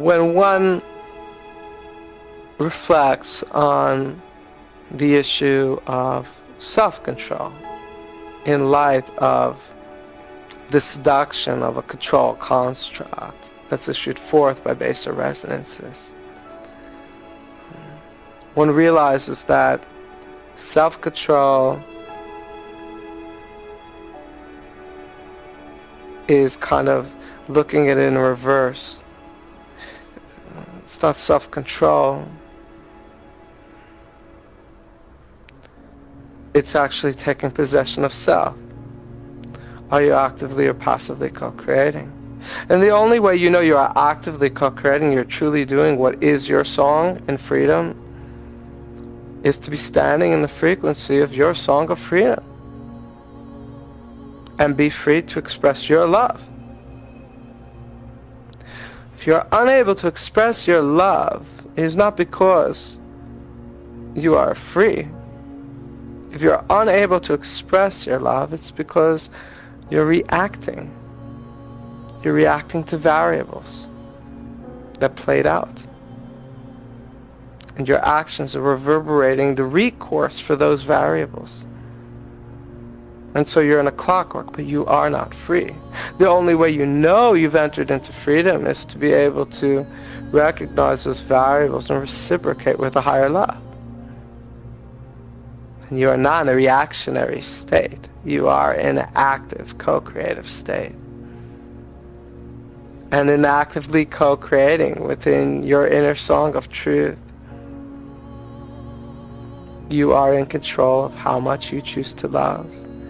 when one reflects on the issue of self-control in light of the seduction of a control construct that's issued forth by baser resonances, one realizes that self-control is kind of looking at it in reverse. It's not self-control. It's actually taking possession of self. Are you actively or passively co-creating? And the only way you know you are actively co-creating, you're truly doing what is your song in freedom, is to be standing in the frequency of your song of freedom. And be free to express your love. If you're unable to express your love, it is not because you are free. If you're unable to express your love, it's because you're reacting. You're reacting to variables that played out. And your actions are reverberating the recourse for those variables. And so you're in a clockwork, but you are not free. The only way you know you've entered into freedom is to be able to recognize those variables and reciprocate with a higher love. And you are not in a reactionary state. You are in an active, co-creative state. And in actively co-creating within your inner song of truth, you are in control of how much you choose to love.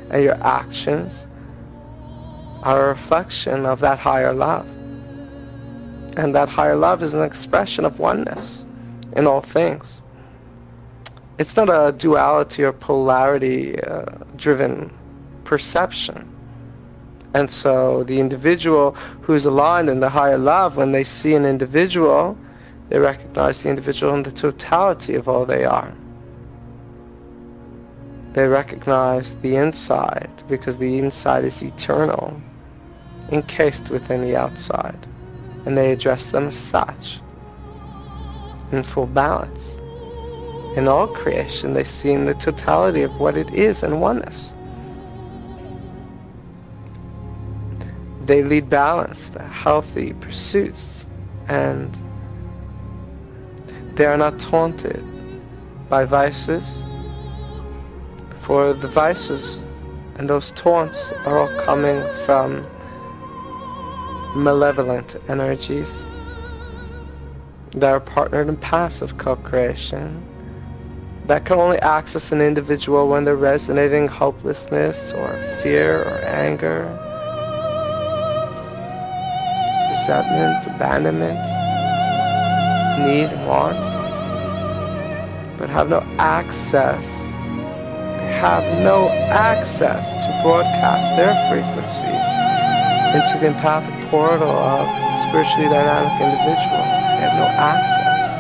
And your actions are a reflection of that higher love. And that higher love is an expression of oneness in all things. It's not a duality or polarity driven perception. And so the individual who's aligned in the higher love, when they see an individual, they recognize the individual in the totality of all they are. They recognize the inside, because the inside is eternal, encased within the outside. And they address them as such, in full balance. In all creation, they see in the totality of what it is in oneness. They lead balanced, healthy pursuits, and they are not taunted by vices. For the vices and those taunts are all coming from malevolent energies that are partnered in passive co-creation, that can only access an individual when they're resonating hopelessness or fear or anger, resentment, abandonment, need, want, but have no access. Have no access to broadcast their frequencies into the empathic portal of the spiritually dynamic individual. They have no access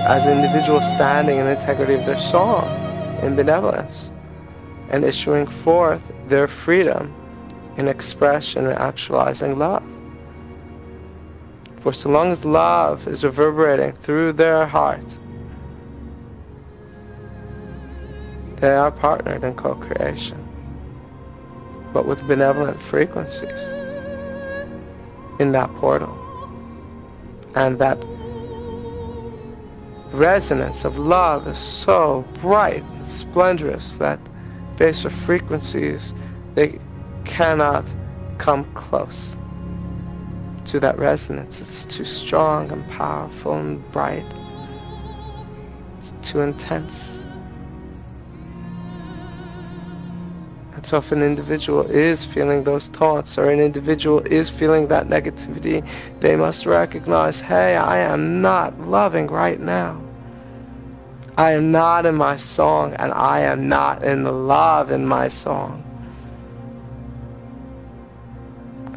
as an individual standing in the integrity of their song in benevolence and issuing forth their freedom in expression and actualizing love. For so long as love is reverberating through their heart, they are partnered in co-creation, but with benevolent frequencies in that portal. And that resonance of love is so bright and splendorous that baser frequencies, they cannot come close to that resonance. It's too strong and powerful and bright. It's too intense. And so if an individual is feeling those thoughts, or an individual is feeling that negativity, they must recognize, hey, I am not loving right now. I am not in my song, and I am not in the love in my song.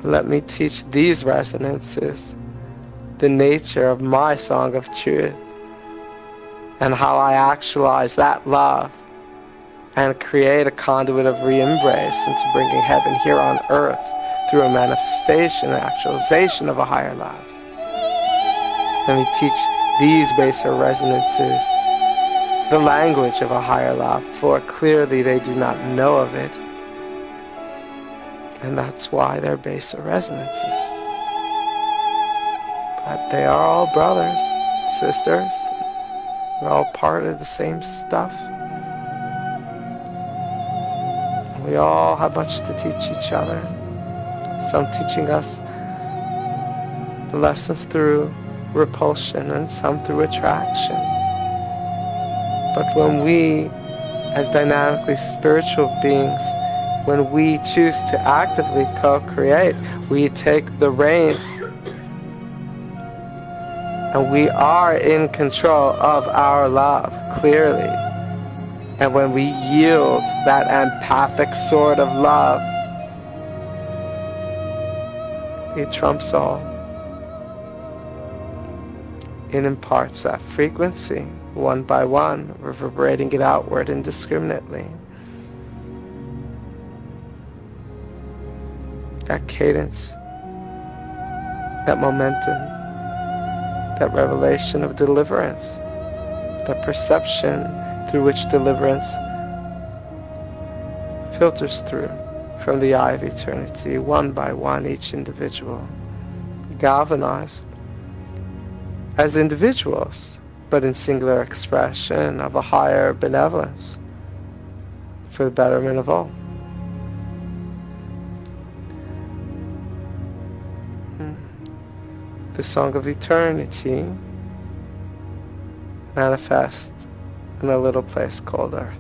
Let me teach these resonances the nature of my song of truth, and how I actualize that love and create a conduit of re-embrace into bringing heaven here on earth through a manifestation and actualization of a higher love. And we teach these baser resonances the language of a higher love, for clearly they do not know of it. And that's why they're baser resonances. But they are all brothers, sisters. We're all part of the same stuff. We all have much to teach each other. Some teaching us the lessons through repulsion and some through attraction. But when we, as dynamically spiritual beings, when we choose to actively co-create, we take the reins and we are in control of our love, clearly. And when we yield that empathic sort of love, it trumps all. It imparts that frequency, one by one, reverberating it outward indiscriminately. That cadence, that momentum, that revelation of deliverance, that perception through which deliverance filters through from the eye of eternity, one by one, each individual, galvanized as individuals, but in singular expression of a higher benevolence for the betterment of all. The song of eternity manifests in a little place called Earth.